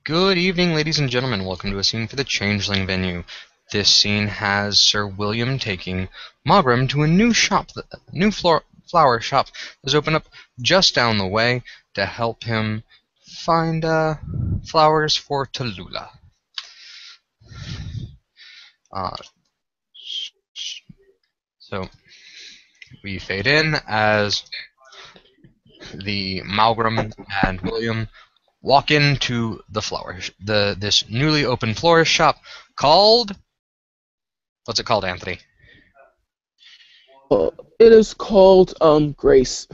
Good evening, ladies and gentlemen. Welcome to a scene for the Changeling venue. This scene has Sir William taking Mogram to a new shop, flower shop that's opened up just down the way to help him find flowers for Tallulah. Uh, so we fade in as the Malgram and William walk into this newly opened florist shop called. What's it called, Anthony? It is called Grace.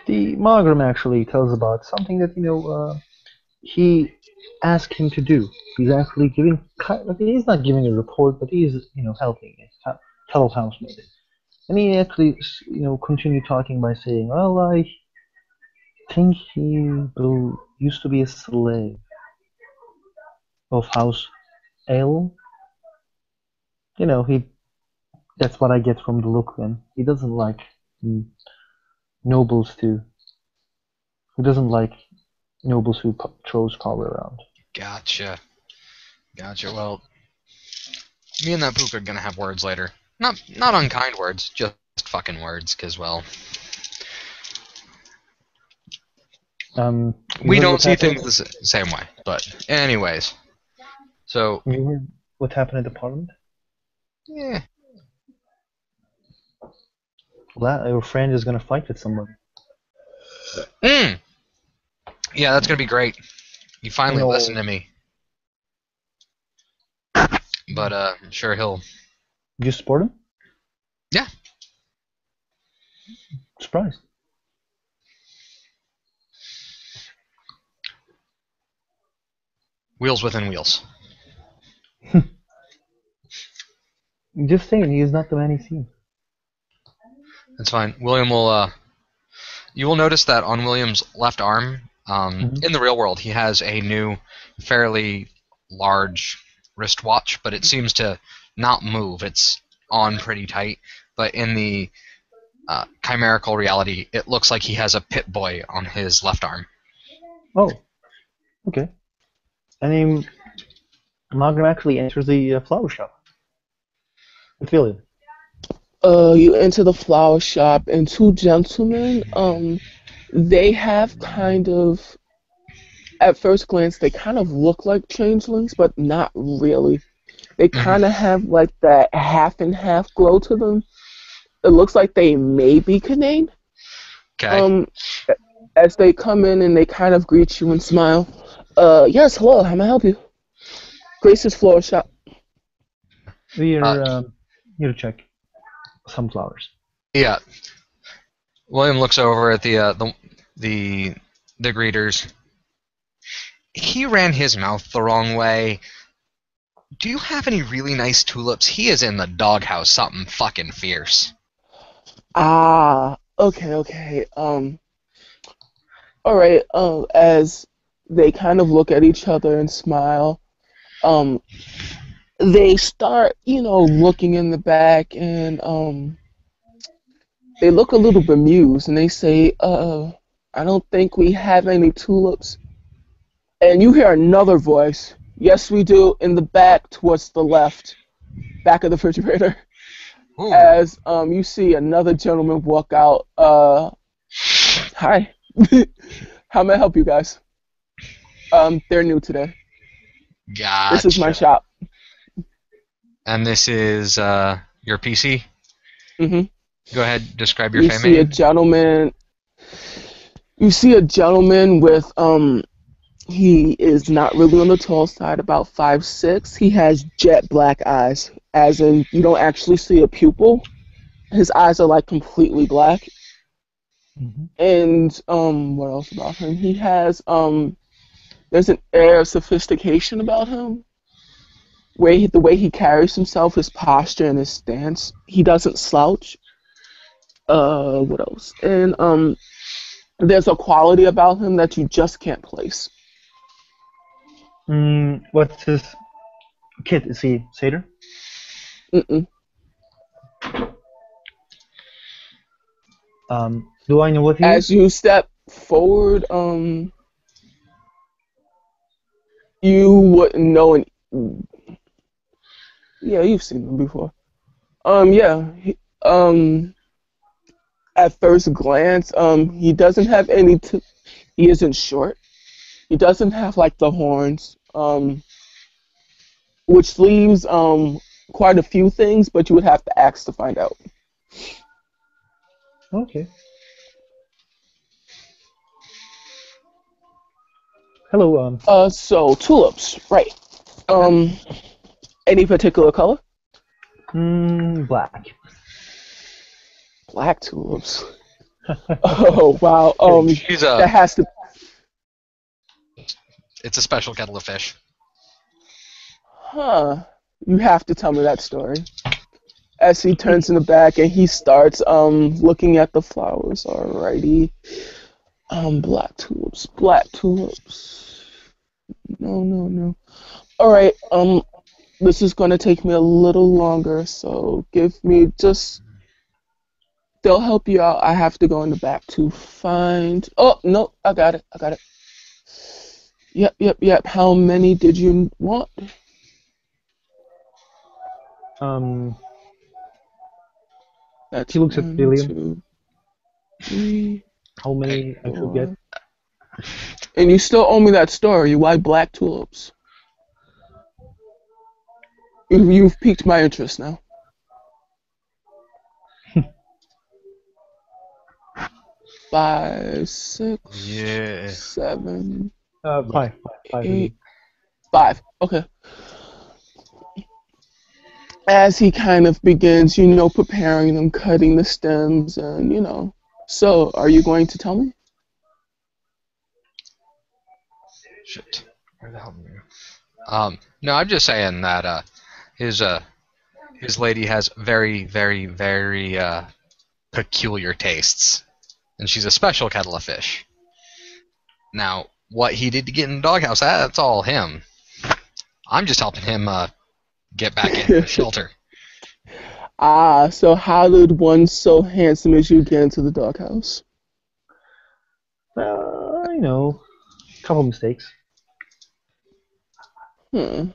The monogram actually tells about something that he asked him to do. He's actually he's not giving a report, but he's helping his fellow housemate. And he actually continued talking by saying, "Well, I think he used to be a slave of House L. He that's what I get from the look. And he doesn't like nobles to. He doesn't like nobles who throws power around." Gotcha. Well, me and that Pook are gonna have words later. Not unkind words, just fucking words, cause well, we don't see things the same way. But anyways, so You heard what happened at the parliament? yeah, Your friend is gonna fight with somebody. yeah, that's gonna be great. You finally listened to me. But I'm sure he'll. You support him? Yeah. Surprised. Wheels within wheels. Just saying, he is not the man he seems. That's fine. William will. You will notice that on William's left arm, in the real world, he has a new, fairly large wristwatch, but it seems to not move. It's on pretty tight. But in the chimerical reality, it looks like he has a Pit Boy on his left arm. Oh, okay. And Margaret actually enters the flower shop with William. You enter the flower shop, and two gentlemen, they have kind of, at first glance, they kind of look like changelings, but not really. They kind of have like that half and half glow to them. It looks like they may be Canaan. Okay. As they come in and they kind of greet you and smile. Yes, hello, how may I help you? Grace's flower shop. We are here to check some flowers. Yeah. William looks over at the greeters. He ran his mouth the wrong way. Do you have any really nice tulips? He is in the doghouse, something fucking fierce. Ah, okay. Alright, as they kind of look at each other and smile, they start, looking in the back, and they look a little bemused, and they say, I don't think we have any tulips. And you hear another voice. Yes, we do, in the back towards the left, back of the refrigerator. Ooh. As you see another gentleman walk out. Hi. How may I help you guys? They're new today. Gotcha. This is my shop. And this is your PC? Mm-hmm. Go ahead, describe your You family. see a gentleman. You see a gentleman with he is not really on the tall side, about 5'6". He has jet black eyes, as in you don't actually see a pupil. His eyes are like completely black. And what else about him? He has there's an air of sophistication about him. The way he carries himself, his posture and his stance, he doesn't slouch. What else? And there's a quality about him that you just can't place. What's his kid? Is he satyr? Mm-mm. Do I know what he As is? you step forward, you wouldn't know. Yeah, you've seen him before. Yeah. At first glance, he doesn't have any. He isn't short. He doesn't have like the horns. Which leaves quite a few things, but you would have to ask to find out. Okay. Hello. So tulips, right? Okay. Um, any particular color? Black. Black tulips. Oh wow. Kidding. She's That has to. it's a special kettle of fish. Huh. You have to tell me that story. As he turns in the back and he starts looking at the flowers. Alrighty. Black tulips. Black tulips. No, no, no. All right. This is gonna take me a little longer, so give me just. They'll help you out. I have to go in the back to find. Oh no, I got it. I got it. Yep, yep, yep. How many did you want? Um, he That's looks at one, William. two, three, How Hey, many I should get? four. And you still owe me that story. Why black tulips? You've piqued my interest now. Five, six, yeah. seven, Five eight, again. five. Okay. As he kind of begins, preparing them, cutting the stems, and. So, are you going to tell me? Shit. Where the hell am no, I'm just saying that his his lady has very, very, very peculiar tastes, and she's a special kettle of fish. Now, what he did to get in the doghouse, that's all him. I'm just helping him get back into the shelter. Ah, so how did one so handsome as you get into the doghouse? Couple mistakes. Hmm.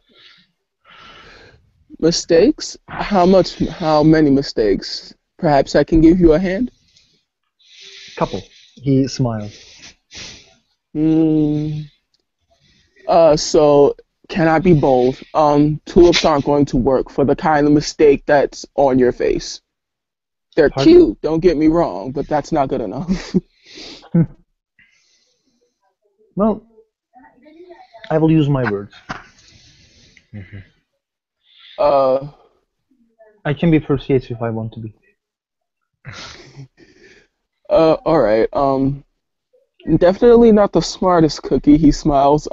Mistakes? How much? How many mistakes? Perhaps I can give you a hand? Couple. He smiled. Hmm. So can I be bold? Tulips aren't going to work for the kind of mistake that's on your face. They're Pardon? cute, don't get me wrong, but that's not good enough. Well, I will use my words. Mhm. uh, I can be persuasive if I want to be. all right. Definitely not the smartest cookie, he smiles.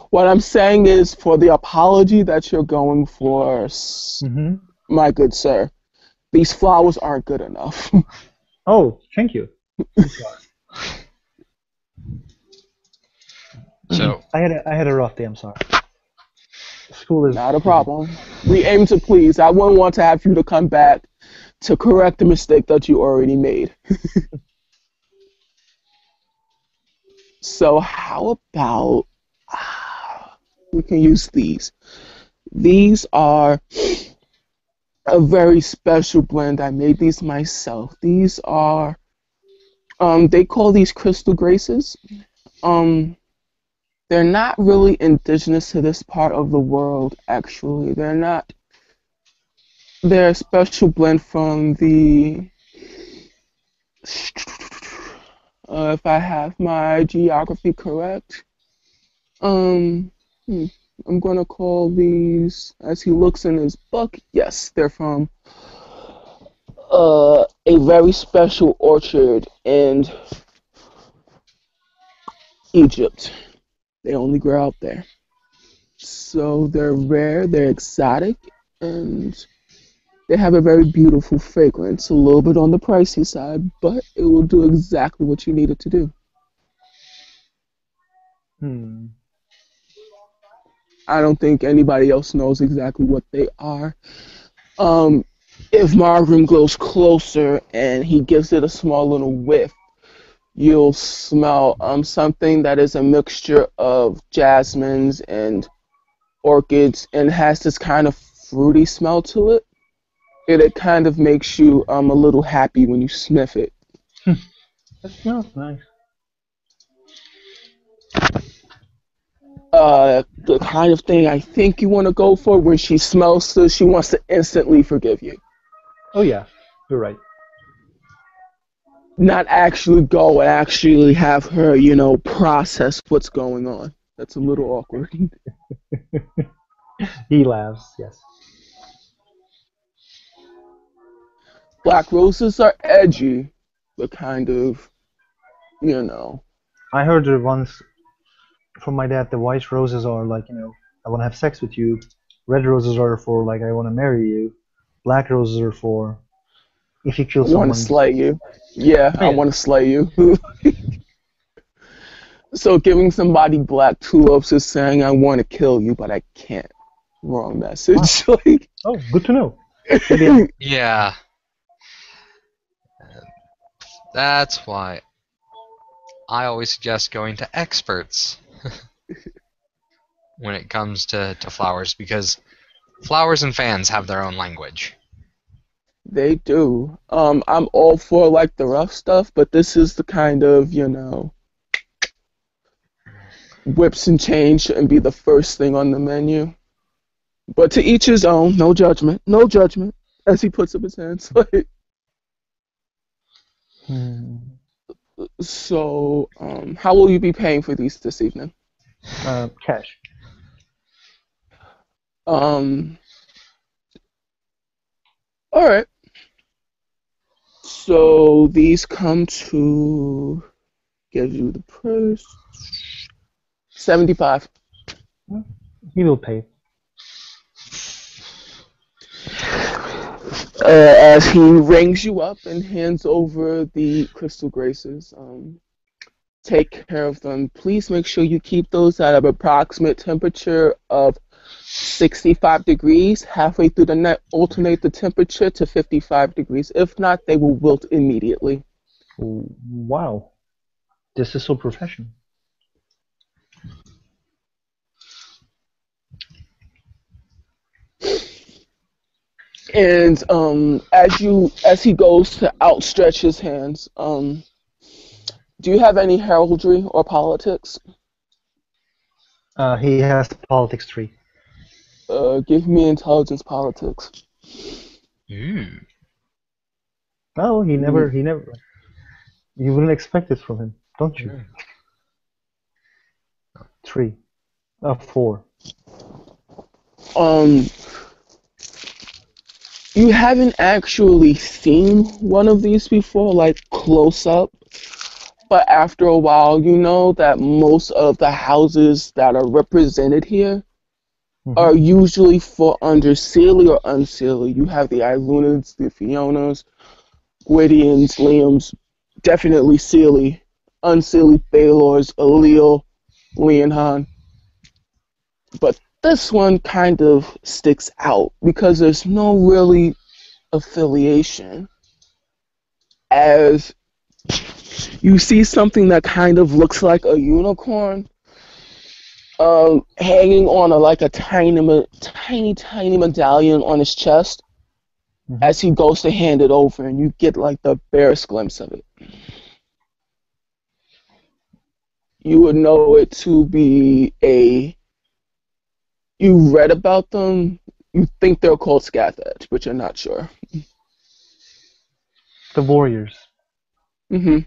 What I'm saying is for the apology that you're going for, Mm-hmm. my good sir, these flowers aren't good enough. Oh, thank you. So, I had a rough day. I'm sorry. School is Not a busy. problem. We aim to please. I wouldn't want to have you to come back to correct the mistake that you already made. So how about we can use these? These are a very special blend. I made these myself. These are they call these crystal graces. Um they're not really indigenous to this part of the world actually. They're not they're a special blend from the if I have my geography correct. Um, hmm, I'm gonna call these, as he looks in his book, yes, they're from a very special orchard in Egypt. They only grow out there. So they're rare, they're exotic, and they have a very beautiful fragrance. A little bit on the pricey side, but it will do exactly what you need it to do. Hmm. I don't think anybody else knows exactly what they are. Um, If Margrim goes closer and he gives it a small little whiff, you'll smell something that is a mixture of jasmines and orchids and has this kind of fruity smell to it. It kind of makes you a little happy when you sniff it. That smells nice. The kind of thing I think you want to go for when she smells this, she wants to instantly forgive you. Oh yeah, you're right. Not actually go and actually have her, process what's going on. That's a little awkward. He laughs. Yes. Black roses are edgy, but kind of, you know, I heard once from my dad the white roses are like, I want to have sex with you. Red roses are for like, I want to marry you. Black roses are for if you kill want to someone. slay you. Yeah, Oh, I yeah. want to slay you. So giving somebody black tulips is saying I want to kill you, but I can't. Wrong Wow. message. Like, Oh, good to know. Maybe I. Yeah, that's why I always suggest going to experts when it comes to flowers, because flowers and fans have their own language. they do. I'm all for like the rough stuff, but this is the kind of, whips and chains shouldn't be the first thing on the menu. But to each his own, no judgment, no judgment, as he puts up his hands. Like, Hmm, so, how will you be paying for these this evening? cash. Um, all right. So these come to give you the price 75. He will pay. As he rings you up and hands over the crystal graces. Take care of them. Please make sure you keep those at an approximate temperature of 65 degrees. Halfway through the night, alternate the temperature to 55 degrees. If not, they will wilt immediately. Wow, this is so professional. And as he goes to outstretch his hands, do you have any heraldry or politics? He has politics tree. Give me intelligence politics. Ooh. No, he Mm, never. He never. You wouldn't expect it from him, don't you? Three. 4. Um, you haven't actually seen one of these before, like close up, but after a while, you know that most of the houses that are represented here Mm-hmm. are usually for under Sealy or unsealy. You have the Ilunids, the Fionas, Gwydians, Liams, definitely Sealy, unsealy Thalors, Allele, Leonhan. But this one kind of sticks out because there's no really affiliation. As you see something that kind of looks like a unicorn, hanging on like a tiny medallion on his chest Mm-hmm. as he goes to hand it over, and you get like the barest glimpse of it. You would know it to be a. You read about them. You think they're called Scathach, but you're not sure. The warriors. Hmm.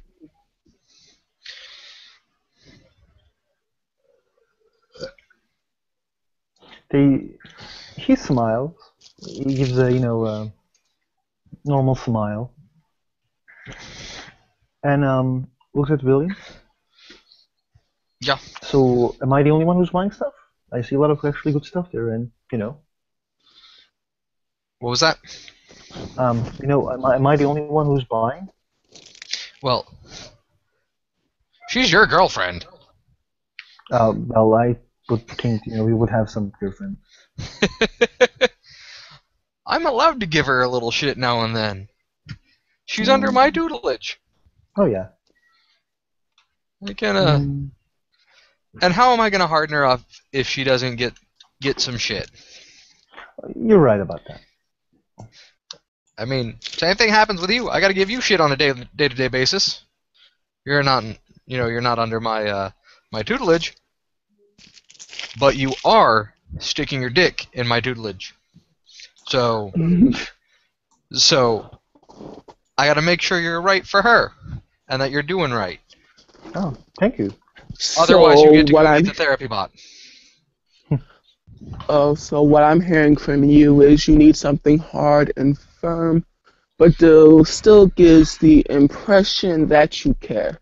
They. He smiles. He gives a normal smile, and looks at William. Yeah. So, am I the only one who's buying stuff? I see a lot of actually good stuff there, and What was that? am I the only one who's buying? Well, she's your girlfriend. Well, I would think we would have some girlfriend. I'm allowed to give her a little shit now and then. She's under my tutelage. Oh yeah. I can, and how am I gonna harden her up if she doesn't get some shit? You're right about that. I mean, same thing happens with you. I gotta give you shit on a day-to-day basis. You're not, you're not under my my tutelage, but you are sticking your dick in my tutelage. So I gotta make sure you're right for her, and that you're doing right. Oh, thank you. Otherwise, you get to what go I'm meet the therapy bot. so what I'm hearing from you is you need something hard and firm, but still gives the impression that you care.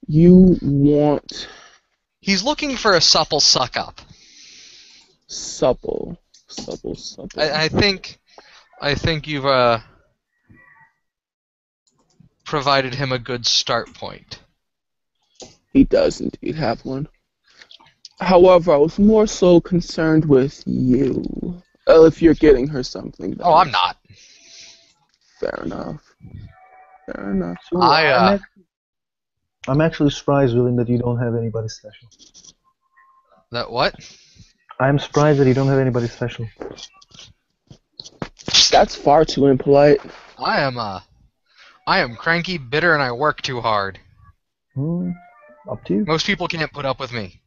You want He's looking for a supple suck up. supple. I think you've provided him a good start point. He does indeed have one. However, I was more so concerned with you. If you're getting her something. Oh, I'm not. Fair enough. Fair enough. So I'm actually surprised, William, that you don't have anybody special. That what? I'm surprised that you don't have anybody special. That's far too impolite. I am cranky, bitter, and I work too hard. Up to you. Most people can't put up with me.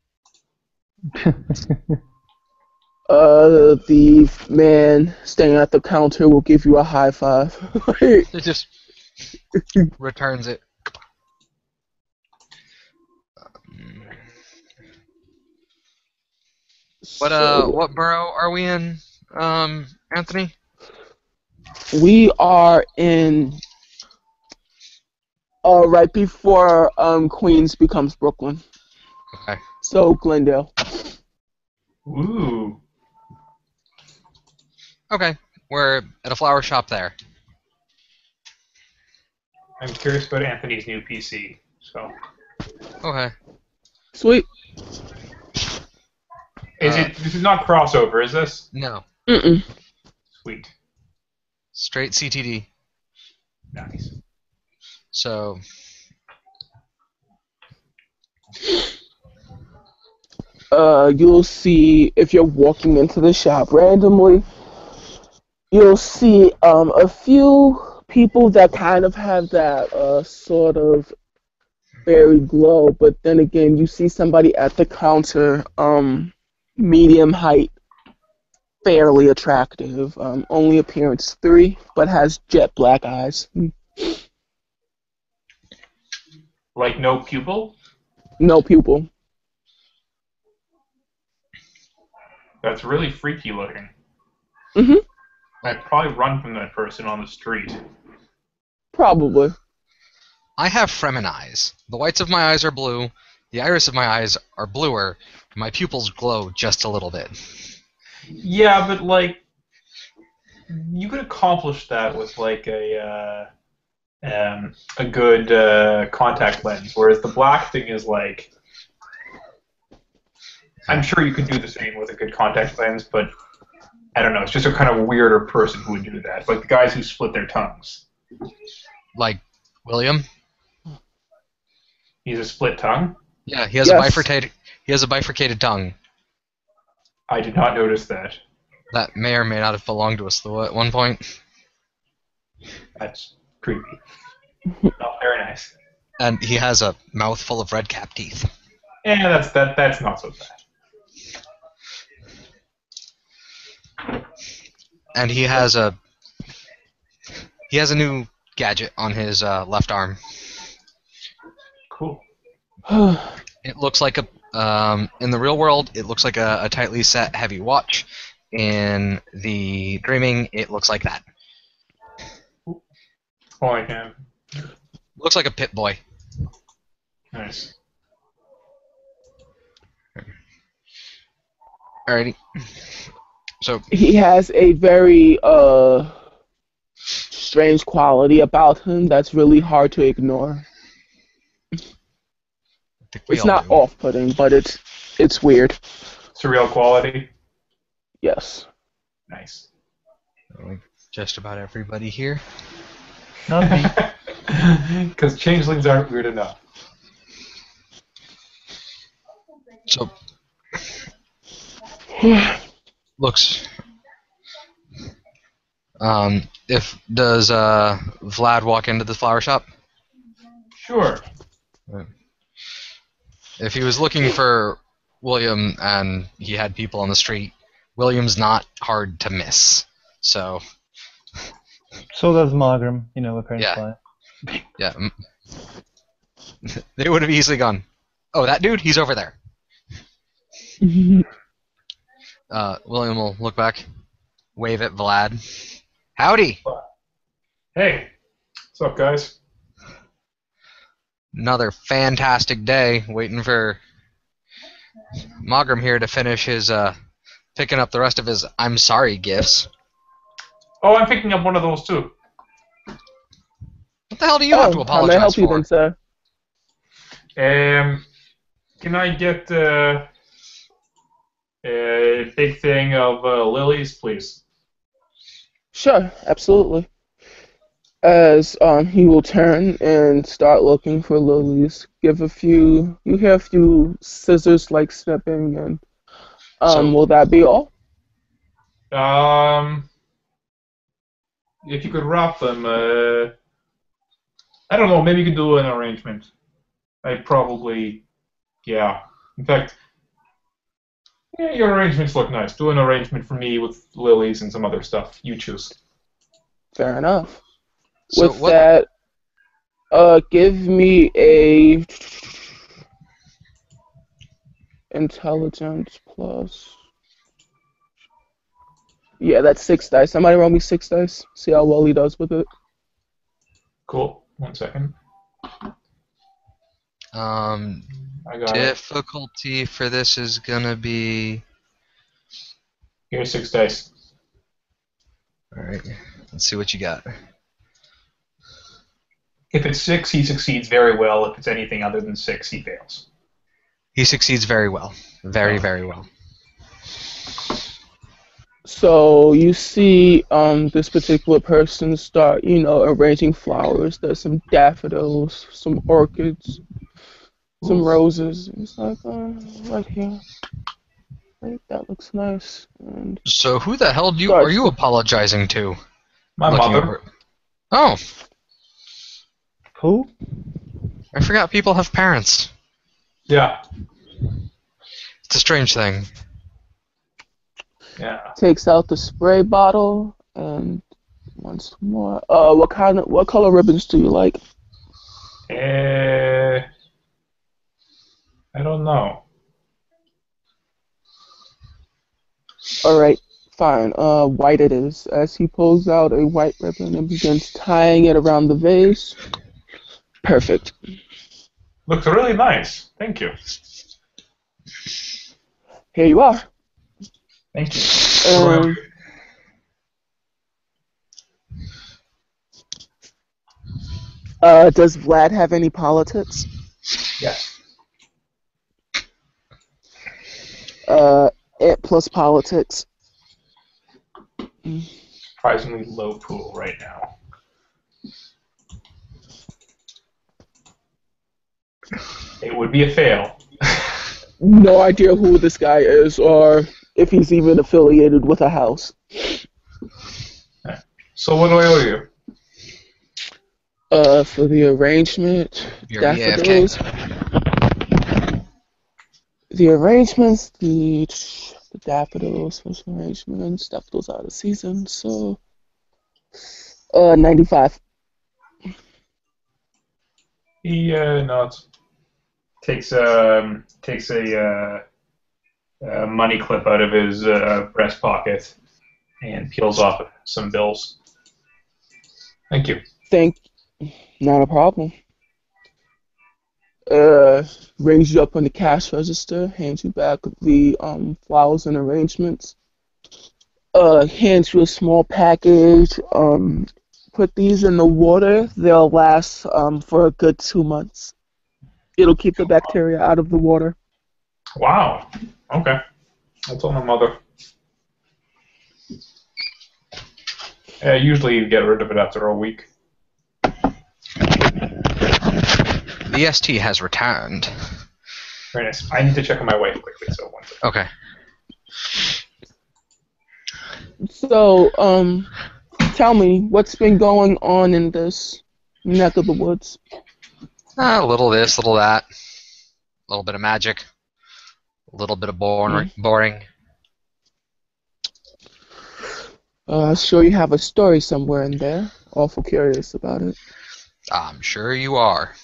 The man staying at the counter will give you a high five. It just returns it. What borough are we in, Anthony? We are in right before Queens becomes Brooklyn. Okay. So Glendale. Ooh. Okay, we're at a flower shop there. I'm curious about Anthony's new PC. So. Okay. Sweet. This is not crossover, is this? No. Mm-mm. Sweet. Straight CtD. Nice. So. You'll see if you're walking into the shop randomly, you'll see a few people that kind of have that sort of fairy glow, but then again, you see somebody at the counter, medium height, fairly attractive, only appearance 3, but has jet black eyes. Like no pupil? No pupil. That's really freaky looking. Mm-hmm. I'd probably run from that person on the street. Probably. I have Fremen eyes. The whites of my eyes are blue, the iris of my eyes are bluer, and my pupils glow just a little bit. Yeah, but like, you could accomplish that with like a good contact lens, whereas the black thing is like, I'm sure you could do the same with a good contact lens, but I don't know, it's just a kind of weirder person who would do that, like the guys who split their tongues. Like William? He's a split tongue? Yeah, he has a bifurcated tongue. I did not notice that. That may or may not have belonged to us though at one point. That's creepy. Oh, very nice. And he has a mouth full of red cap teeth. Yeah, that's not so bad. And he has a new gadget on his left arm. Cool. It looks like in the real world, it looks like a tightly set heavy watch. In the dreaming, it looks like that. Oh, I can. Looks like a Pit Boy. Nice. Alrighty. So He has a very strange quality about him that's really hard to ignore. It's not off-putting, but it's weird. Surreal quality. Yes. Nice. Like just about everybody here. Not me. Because changelings aren't weird enough. So looks. If does Vlad walk into the flower shop? Sure. If he was looking for William and he had people on the street, William's not hard to miss. So So does Magram, apparently. yeah, they would have easily gone. Oh, that dude, he's over there. William will look back, wave at Vlad. Howdy. Hey, what's up, guys? Another fantastic day. Waiting for Magram here to finish his picking up the rest of his I'm sorry gifts. Oh, I'm picking up one of those too. What the hell do you have to How may I apologize help you for? then, sir? Can I get a big thing of lilies, please? Sure, absolutely. As he will turn and start looking for lilies. You hear a few scissors like snipping, and will that be all? If you could wrap them, I don't know, maybe you could do an arrangement. Yeah. In fact, yeah, your arrangements look nice. Do an arrangement for me with lilies and some other stuff. You choose. Fair enough. So With that, give me a intelligence plus. Yeah, that's 6 dice. Somebody roll me 6 dice. See how well he does with it. Cool. 1 second. I got Difficulty for this is gonna be. Here's 6 dice. All right, let's see what you got. If it's 6, he succeeds very well. If it's anything other than 6, he fails. He succeeds very well, very well. So you see this particular person start, arranging flowers. There's some daffodils, some orchids, some roses. It's like, right here. Right, that looks nice. And So who the hell are you apologizing to? My mother. Oh, Who? I forgot people have parents. Yeah. It's a strange thing. Yeah. Takes out the spray bottle and once more. What color ribbons do you like? I don't know. All right, fine. White it is. As he pulls out a white ribbon and begins tying it around the vase. Perfect. Looks really nice. Thank you. Here you are. Thank you. Does Vlad have any politics? Yes. It plus politics. Surprisingly low pool right now. It would be a fail. No idea who this guy is or if he's even affiliated with a house. So what do I owe you? For the arrangement, daffodils. The arrangements, the daffodils, special arrangements, daffodils out of season, so 95. He nods. Takes a money clip out of his breast pocket and peels off some bills. Thank you. Not a problem. Rings you up on the cash register, hands you back the flowers and arrangements. Hands you a small package. Put these in the water. They'll last for a good 2 months. It'll keep the bacteria out of the water. Wow. Okay. I'll tell my mother. Usually you get rid of it after a week. The ST has returned. Very nice. I need to check on my wife quickly, so 1 second. Okay. So, tell me, what's been going on in this neck of the woods? A little this, little that. A little bit of magic. A little bit of boring. Sure you have a story somewhere in there. Awful curious about it. I'm sure you are.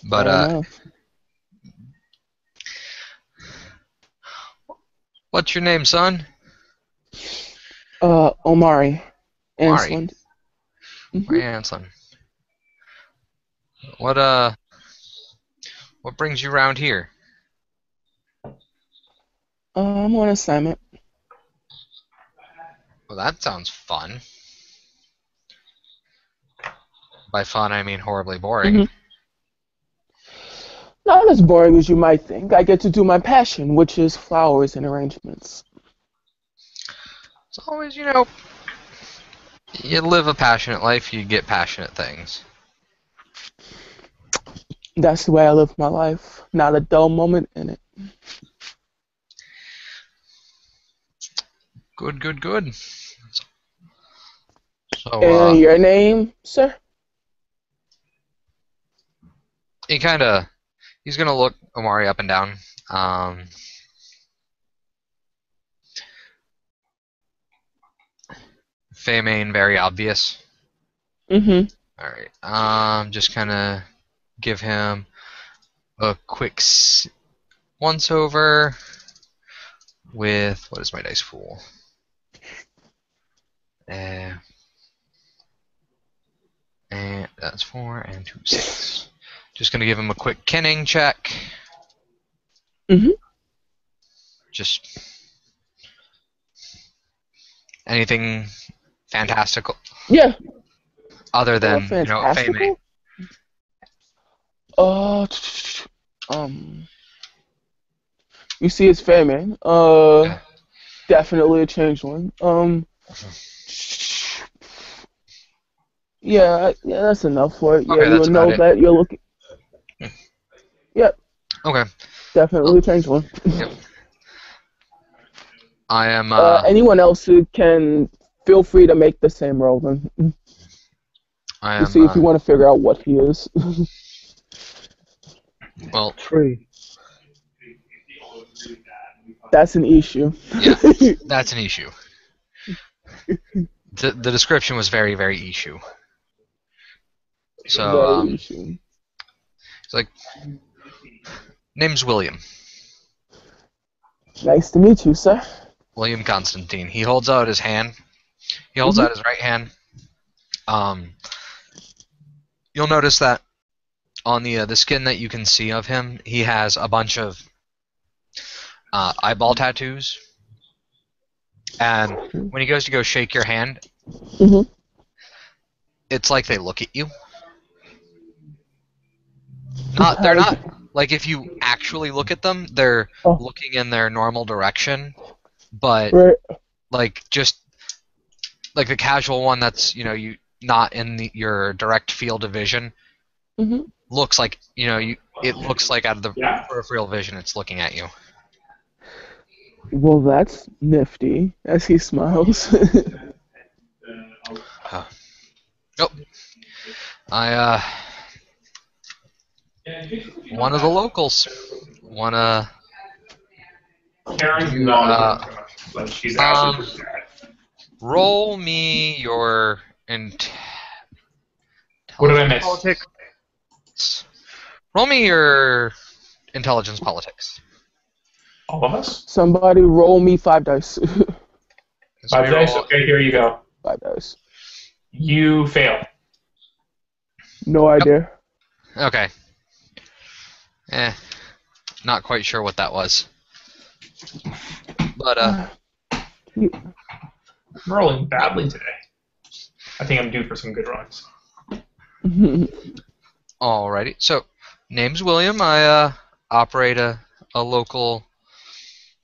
But, Fair enough. what's your name, son? Omari. Mari. Ansland. Mari Anslin. What brings you around here? I'm on assignment. Well, that sounds fun. By fun, I mean horribly boring. Not as boring as you might think. I get to do my passion, which is flowers and arrangements. It's always, you live a passionate life, you get passionate things. That's the way I live my life. Not a dull moment in it. Good. So, And your name, sir? he's gonna look Omari up and down. Feymain, very obvious. Alright, just kinda give him a quick once over with, what is my dice pool? And that's 4 and 2, 6. Just gonna give him a quick kenning check. Just anything fantastical. Yeah. Other than, Feymain. You see it's Feymain. Definitely a changeling. Yeah, that's enough for it. Yeah, Okay, you'll know that you're looking. Yep. Okay. Definitely a changeling. Yep. I am. Anyone else who can feel free to make the same roll then. I am. To see if you want to figure out what he is. Well, 3. That's an issue. Yeah, that's an issue. The description was very, very issue. So, Very issue. it's like, name's William. Nice to meet you, sir. William Constantine. He holds out his hand. He holds out his right hand. You'll notice that on the skin that you can see of him, he has a bunch of eyeball tattoos. And when he goes to go shake your hand, it's like they look at you. They're not like if you actually look at them, they're looking in their normal direction, but like just like the casual one that's you not in your direct field of vision looks like it looks like out of the peripheral vision it's looking at you. Well, that's nifty. As he smiles. One of the locals. She's actually roll me your What did I miss? politics. Roll me your intelligence politics. All of us? Somebody roll me 5 dice. 5 dice? Okay, here you go. 5 dice. You fail. No idea. Okay. Not quite sure what that was. But, I'm rolling badly today. I think I'm due for some good runs. Alrighty. So, name's William. I operate a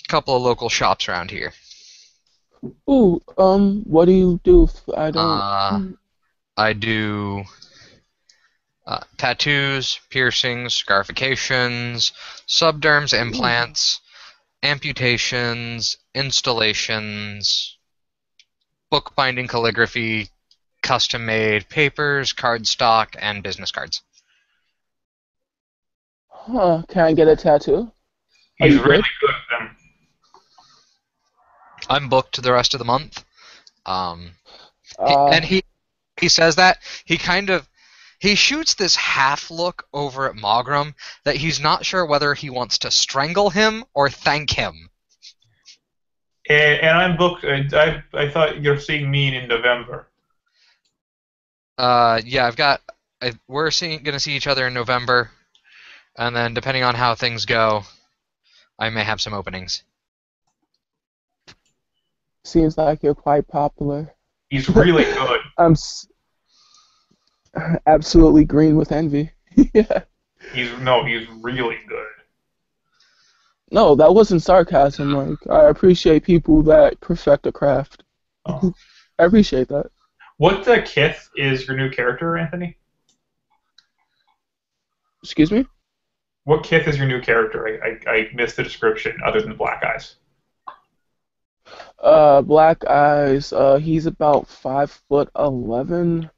couple of local shops around here. Ooh, what do you do? I don't. Uh, I do tattoos, piercings, scarifications, subderms, Ooh. implants, amputations, installations, bookbinding, calligraphy, custom-made papers, cardstock, and business cards. Huh? Can I get a tattoo? Are He's you really good? good at them. I'm booked the rest of the month. Um, and Uh, he says that he shoots this half look over at Mogram that he's not sure whether he wants to strangle him or thank him. And I'm booked. I thought you're seeing me in November. Yeah, we're gonna see each other in November, and then depending on how things go, I may have some openings. seems like you're quite popular. He's really good. I'm absolutely green with envy. Yeah. He's really good. No, that wasn't sarcasm. Like, I appreciate people that perfect a craft. Oh. I appreciate that. What Kith is your new character, Anthony? Excuse me? What Kith is your new character? I missed the description other than the black eyes. Black eyes. He's about 5'11".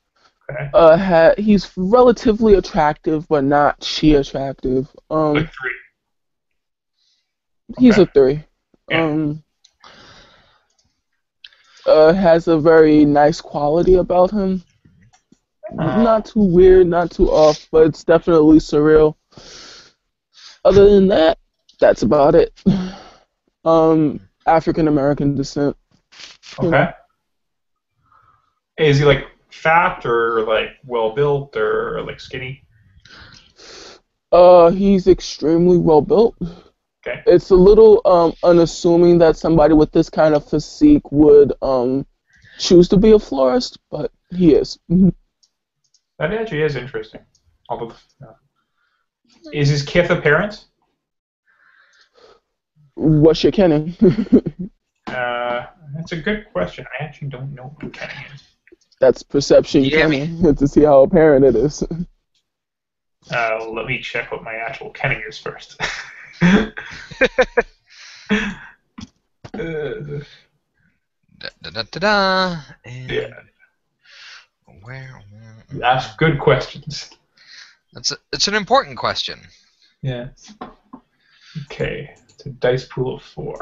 Okay. He's relatively attractive, but not she attractive. Like 3. He's Okay. a 3. Yeah. Has a very nice quality about him. Not too weird, not too off, but it's definitely surreal. Other than that, that's about it. African American descent. You Okay. know. Is he like fat or like well built or like skinny? He's extremely well built. Okay. It's a little unassuming that somebody with this kind of physique would choose to be a florist, but he is. That actually is interesting. Although, is his Kith a parent? What's your canon? That's a good question. I actually don't know who Kenny is. That's perception Yeah, canon to see how apparent it is. Let me check what my actual Kenny is first. And Yeah. where? You ask good questions. It's an important question. Yeah. Okay. It's a dice pool of 4.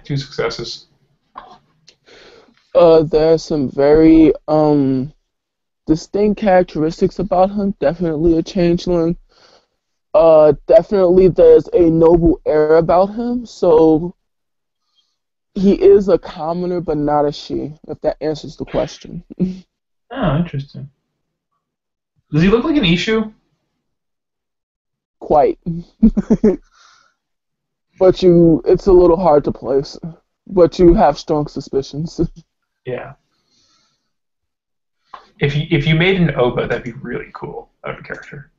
2 successes. There's some very distinct characteristics about him. Definitely a changeling. Definitely there's a noble air about him. So he is a commoner, but not a she. If that answers the question. Oh, interesting. Does he look like an Ishu? Quite. But it's a little hard to place. But you have strong suspicions. Yeah. If you made an Oba, that'd be really cool of a character.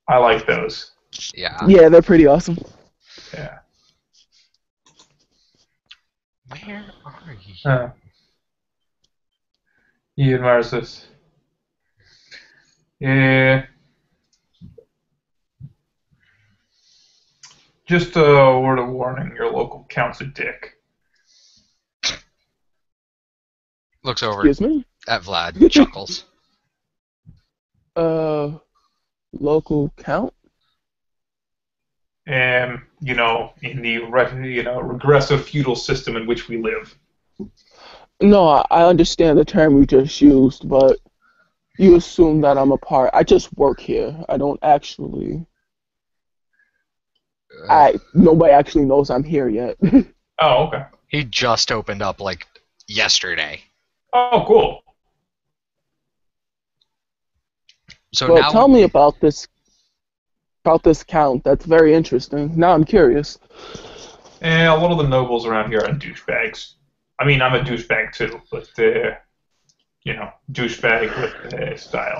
I like those. Yeah. Yeah, they're pretty awesome. Yeah. Where are you? He admires this. Yeah. Just a word of warning: your local count's a dick. Looks over Excuse me? at Vlad, chuckles. Local count? And in the regressive feudal system in which we live. No, I understand the term you just used, but you assume that I'm a part. I just work here. I don't actually. Nobody actually knows I'm here yet. Oh, okay. He just opened up like yesterday. Oh, cool. So Well, now tell me about this count. That's very interesting. Now I'm curious. And a lot of the nobles around here are douchebags. I mean, I'm a douchebag too, but douchebag with style.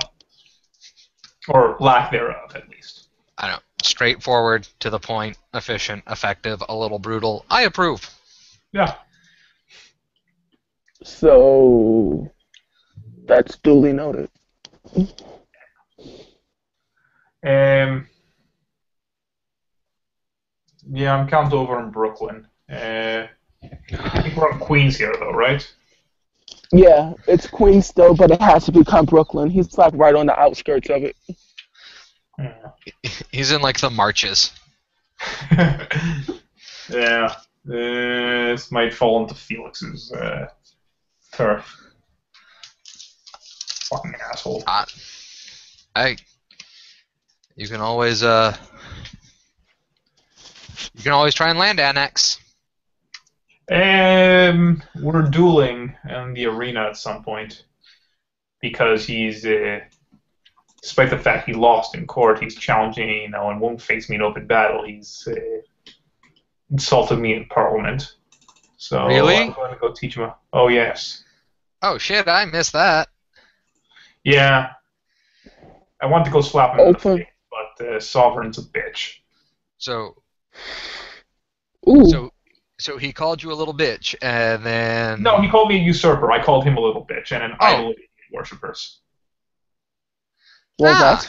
Or lack thereof, at least. I don't know. Straightforward, to the point, efficient, effective, a little brutal. I approve. Yeah. So that's duly noted. Yeah, I'm camped over in Brooklyn. I think we're on Queens here, though, right? Yeah, it's Queens still, but it has to become Brooklyn. He's like right on the outskirts of it. Yeah. He's in like the marches. Yeah. This might fall into Felix's turf. Fucking asshole. Hey, you can always try and land annex. We're dueling in the arena at some point because he's, despite the fact he lost in court, he's challenging, and won't face me in open battle. He's insulted me in Parliament. So Really? I'm going to go teach him. Oh yes. Oh shit! I missed that. Yeah. I want to go slap him in the Open. face, but Sovereign's a bitch. So Ooh. So he called you a little bitch, and then... No, he called me a usurper. I called him a little bitch and an idol of worshippers. Well,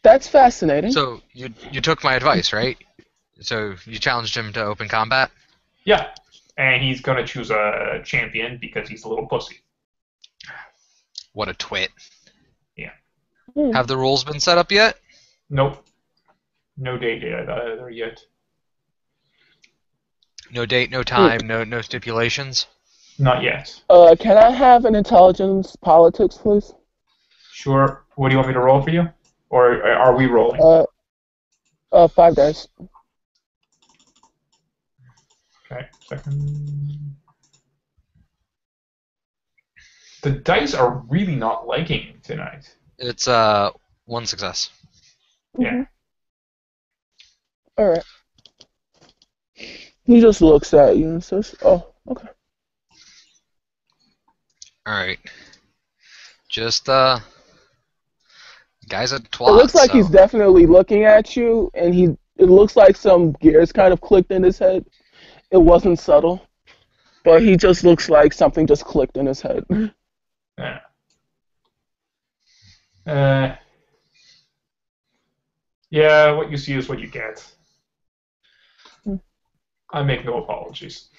that's fascinating. So you took my advice, right? So you challenged him to open combat? Yeah, and he's going to choose a champion because he's a little pussy. What a twit. Yeah. Have the rules been set up yet? Nope. No date there yet. No date, no time, no stipulations? Not yet. Can I have an intelligence politics, please? Sure. What do you want me to roll for you? Or are we rolling? 5 dice. Okay, second. The dice are really not liking him tonight. It's one success. Yeah. All right. He just looks at you and says, "Oh, okay." All right. Just guy's a twat. It looks like he's definitely looking at you, and it looks like some gears kind of clicked in his head. It wasn't subtle, but he just looks like something just clicked in his head. Yeah. Yeah, what you see is what you get. I make no apologies.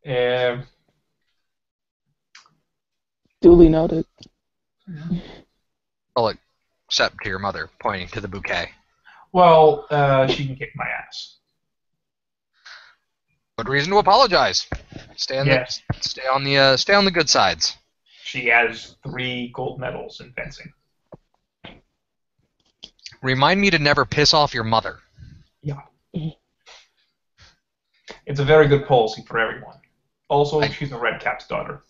Duly noted. Well, except to your mother, pointing to the bouquet. Well, she can kick my ass. Good reason to apologize. Stay on the good sides. She has 3 gold medals in fencing. Remind me to never piss off your mother. Yeah. It's a very good policy for everyone. Also, she's a red cap's daughter.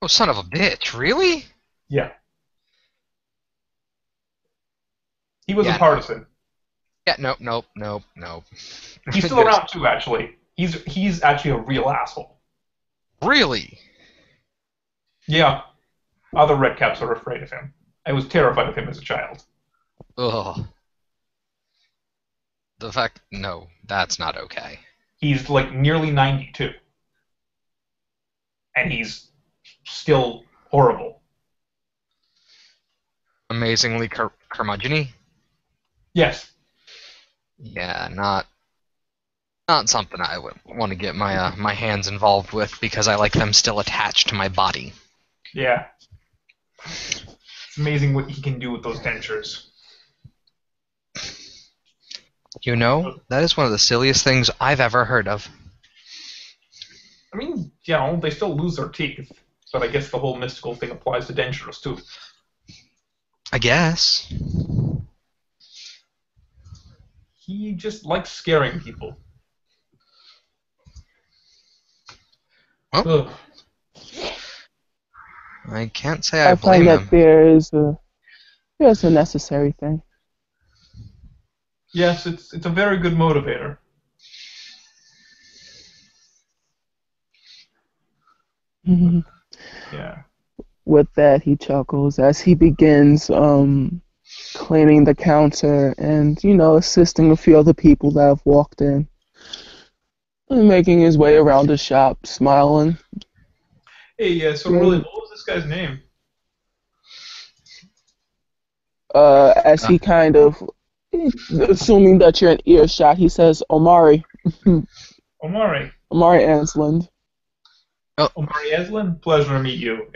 Oh, son of a bitch! Really? Yeah. He was a partisan. Yeah. Nope. He's still around too, actually. He's actually a real asshole. Really? Yeah. Other red caps are afraid of him. I was terrified of him as a child. Ugh. No, that's not okay. He's like nearly 92. And he's still horrible. Amazingly curmudgeon-y? Yes. Yeah, not something I would want to get my hands involved with because I like them still attached to my body. Yeah. It's amazing what he can do with those dentures. You know, that is one of the silliest things I've ever heard of. I mean, they still lose their teeth, but I guess the whole mystical thing applies to dentures too. I guess. He just likes scaring people. Well, I can't say I blame find him. that there's a necessary thing. Yes, it's a very good motivator. Yeah. With that, he chuckles as he begins cleaning the counter and, assisting a few other people that have walked in. And making his way around the shop, smiling. Hey, so William, what was this guy's name? As he kind of, assuming that you're in earshot, he says, Omari. Omari. Omari Ansland. Oh. Omari Eslin, pleasure to meet you.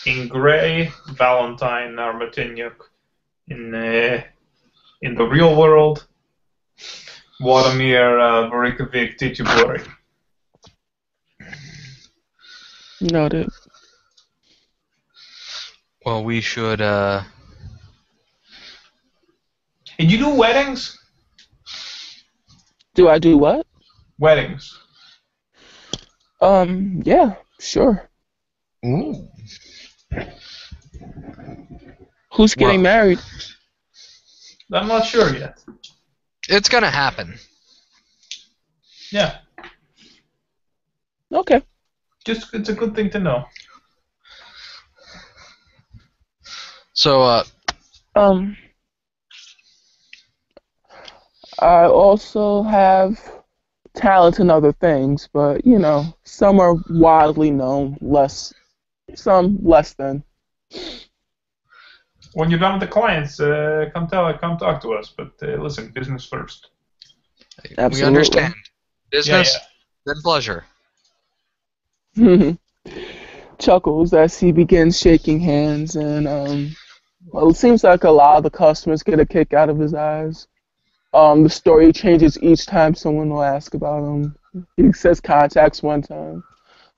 Ingray Valentine Armatinyuk. In the real world, Vladimir Vorikovic Tichibori. Noted. Well, we should. And you do weddings? Do I do what? Weddings. Yeah, sure. Ooh. Who's getting married? I'm not sure yet. It's gonna happen. Yeah. Okay. Just it's a good thing to know. So, I also have talent in other things, but some are widely known, some less than. When you're done with the clients, come talk to us. But listen, business first. Absolutely. We understand. Business, Yeah. then pleasure. Chuckles as he begins shaking hands, and it seems like a lot of the customers get a kick out of his eyes. The story changes each time someone will ask about him. He says contacts one time.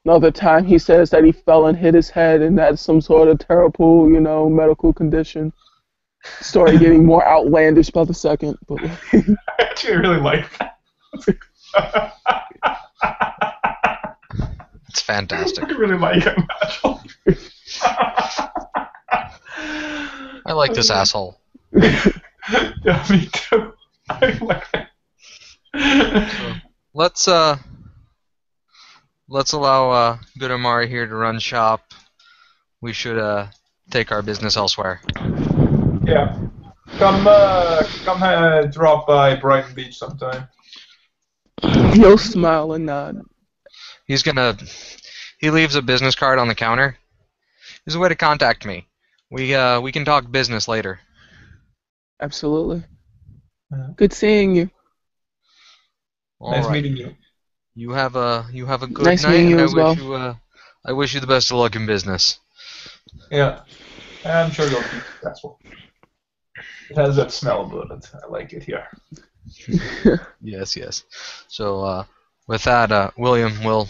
Another time he says that he fell and hit his head and had some sort of terrible, medical condition. Story getting more outlandish by the second. But I actually really like that. It's fantastic. I really like him, actually. I like this asshole. Yeah, me too. I like that. So, let's allow good Omari here to run shop. We should take our business elsewhere. Yeah. Come drop by Brighton Beach sometime. he'll smile and nod. He leaves a business card on the counter. There's a way to contact me. We can talk business later. Absolutely. Good seeing you. Nice meeting you. You have a good Nice night, meeting you and as well. I wish you the best of luck in business. Yeah. I'm sure you'll be successful. It has that smell about it. I like it here. Yes. So with that, William will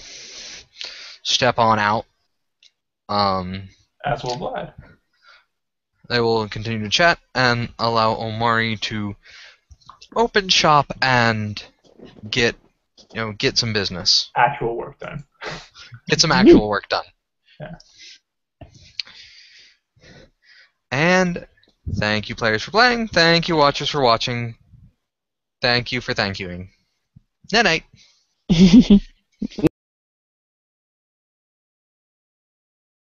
step on out. As will Vlad. They will continue to chat and allow Omari to open shop and get some business. Actual work done. Get some actual work done. Yeah. And thank you, players, for playing. Thank you, watchers, for watching. Thank you for thank youing. Night night.